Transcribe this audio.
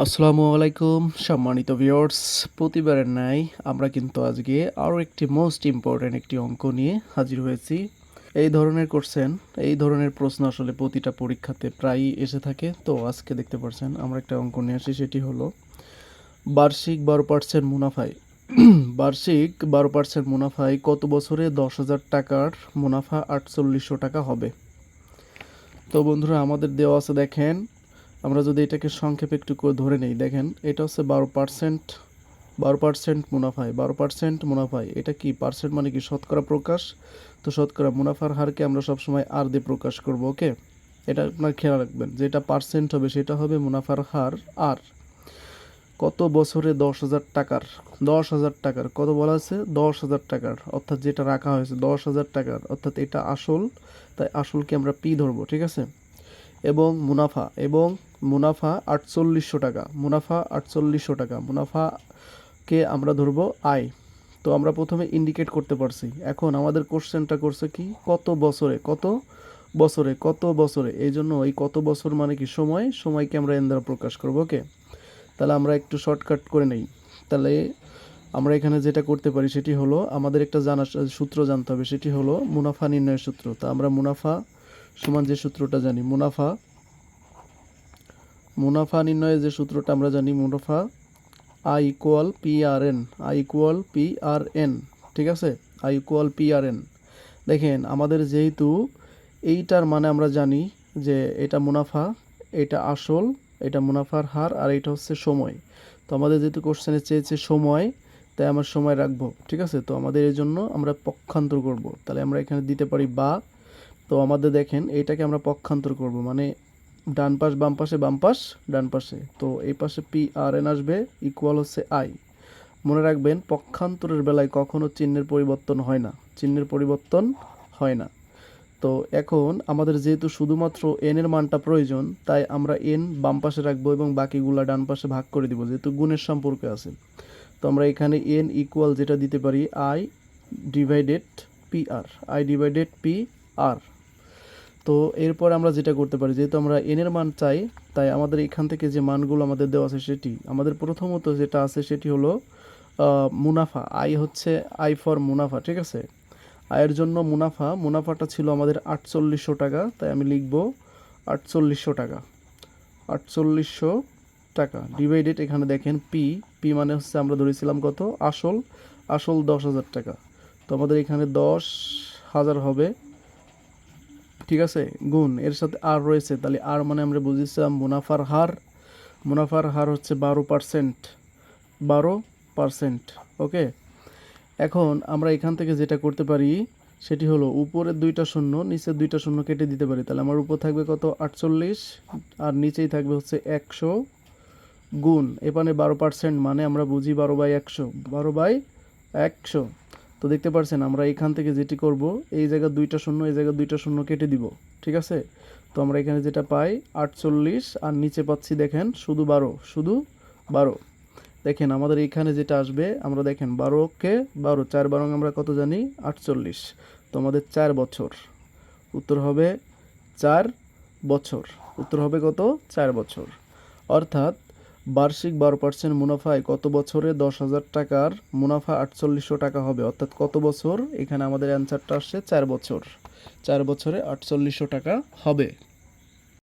আসসালামু আলাইকুম সম্মানিত ভিউয়ার্স, প্রতিবারের ন্যায় আমরা কিন্তু আজকে আরও একটি মোস্ট ইম্পর্ট্যান্ট একটি অঙ্ক নিয়ে হাজির হয়েছি। এই ধরনের প্রশ্ন আসলে প্রতিটা পরীক্ষাতে প্রায়ই এসে থাকে। তো আজকে দেখতে পাচ্ছেন আমরা একটা অঙ্ক নিয়ে আসি, সেটি হলো বার্ষিক 12% মুনাফায় বার্ষিক 12% মুনাফায় কত বছরে 10,000 টাকার মুনাফা 4800 টাকা হবে। তো বন্ধুরা, আমাদের দেওয়া আছে, দেখেন আমরা যদি এটাকে সংক্ষেপে একটু করে ধরে নেই, দেখেন এটা হচ্ছে 12%, 12% মুনাফায়, 12% মুনাফায়, এটা কি পার্সেন্ট মানে কি শতকরা প্রকাশ। তো শতকরা মুনাফার হারকে আমরা সবসময় আর দিয়ে প্রকাশ করব। ওকে, এটা আপনার খেয়াল রাখবেন, যেটা পার্সেন্ট হবে সেটা হবে মুনাফার হার। আর কত বছরে 10,000 টাকার, 10,000 টাকার কত বলা আছে, 10,000 টাকার, অর্থাৎ যেটা রাখা হয়েছে 10,000 টাকার, অর্থাৎ এটা আসল, তাই আসলকে আমরা পি ধরবো, ঠিক আছে। এবং মুনাফা 4800 টাকা, মুনাফা 4800 টাকা, মুনাফাকে আমরা ধরবো আয়। তো আমরা প্রথমে ইন্ডিকেট করতে পারছি। এখন আমাদের কোশ্চেনটা করছে কি, কত বছরে, কত বছরে, কত বছরে, এই জন্য এই কত বছর মানে কি সময়, সময়কে আমরা এন দ্বারা প্রকাশ করবো। ওকে, তাহলে আমরা একটু শর্টকাট করে নেই। তাহলে আমরা এখানে যেটা করতে পারি সেটি হলো, আমাদের একটা সূত্র জানতে হবে, সেটি হলো মুনাফা নির্ণয়ের সূত্র। তা আমরা মুনাফা সমান যে সূত্রটা জানি, মুনাফা নির্ণয়ের যে সূত্রটা আমরা জানি, মুনাফা I equal P R N, I equal P R N, ঠিক আছে, I equal P R N. দেখেন আমাদের যেহেতু এইটার মানে আমরা জানি যে এটা মুনাফা, এটা আসল, এটা মুনাফার হার, আর এটা হচ্ছে সময়। তো আমাদের যেহেতু কোশ্চেনে চেয়েছে সময়, তাই আমরা সময় রাখবো, ঠিক আছে। তো আমাদের এই জন্য আমরা পক্ষান্তর করব, তাহলে আমরা এখানে দিতে পারি বা। তো আমাদের দেখেন এইটাকে আমরা পক্ষান্তর করব, মানে ডান পাশ বাম পাশে, বাম পাশ ডান পাশে, তো এই পাশে পি আর এন আসবে, ইকুয়াল হচ্ছে আই। মনে রাখবেন, পক্ষান্তরের বেলায় কখনো চিহ্নের পরিবর্তন হয় না, চিহ্নের পরিবর্তন হয় না। তো এখন আমাদের যেহেতু শুধুমাত্র এন এর মানটা প্রয়োজন, তাই আমরা এন বাম পাশে রাখবো এবং বাকিগুলা ডান পাশে ভাগ করে দিব, যেহেতু গুণের সম্পর্কে আছে। তো আমরা এখানে এন ইকুয়াল যেটা দিতে পারি, I divided P R, I divided P R. তো এরপর আমরা যেটা করতে পারি, যেহেতু আমরা এন এর মান চাই, তাই আমাদের এখান থেকে যে মানগুলো আমাদের দেওয়া আছে, সেটি আমাদের প্রথমত যেটা আছে সেটি হলো মুনাফা। আই হচ্ছে আই ফর মুনাফা, ঠিক আছে। আয়ের জন্য মুনাফাটা ছিল আমাদের 4800 টাকা, তাই আমি লিখব 4800 টাকা, 4800 টাকা ডিভাইডেড, এখানে দেখেন পি, পি মানে হচ্ছে আমরা ধরেছিলাম কত, আসল, আসল 10,000 টাকা। তো আমাদের এখানে 10,000 হবে, ঠিক আছে, গুণ এর সাথে আর রয়েছে, তাহলে আর মানে আমরা বুঝেছিলাম মুনাফার হার, মুনাফার হার হচ্ছে 12%, 12%। ওকে, এখন আমরা এখান থেকে যেটা করতে পারি সেটি হলো উপরের দুইটা শূন্য, নিচের দুইটা শূন্য কেটে দিতে পারি। তাহলে আমার উপর থাকবে কত, 48, আর নিচেই থাকবে হচ্ছে 100, গুণ এখানে 12% মানে আমরা বুঝি 12/100, 12/100। তো দেখতে পাচ্ছেন আমরা এখান থেকে যেটি করব, এই জায়গা দুইটা শূন্য, এই জায়গা দুইটা শূন্য কেটে দিব, ঠিক আছে। তো আমরা এখানে যেটা পাই 48, আর নিচে পাচ্ছি দেখেন শুধু 12, শুধু 12। দেখেন আমাদের এখানে যেটা আসবে, আমরা দেখেন 12কে 12, 4 12 আমরা কত জানি, 48। তো আমাদের 4 বছর, উত্তর হবে 4 বছর, উত্তর হবে কত, 4 বছর। অর্থাৎ বার্ষিক 12% মুনাফায় কত বছরে 10,000 টাকার মুনাফা 4800 টাকা হবে, অর্থাৎ কত বছর, এখানে আমাদের অ্যান্সারটা আসছে 4 বছর, 4 বছরে 4800 টাকা হবে।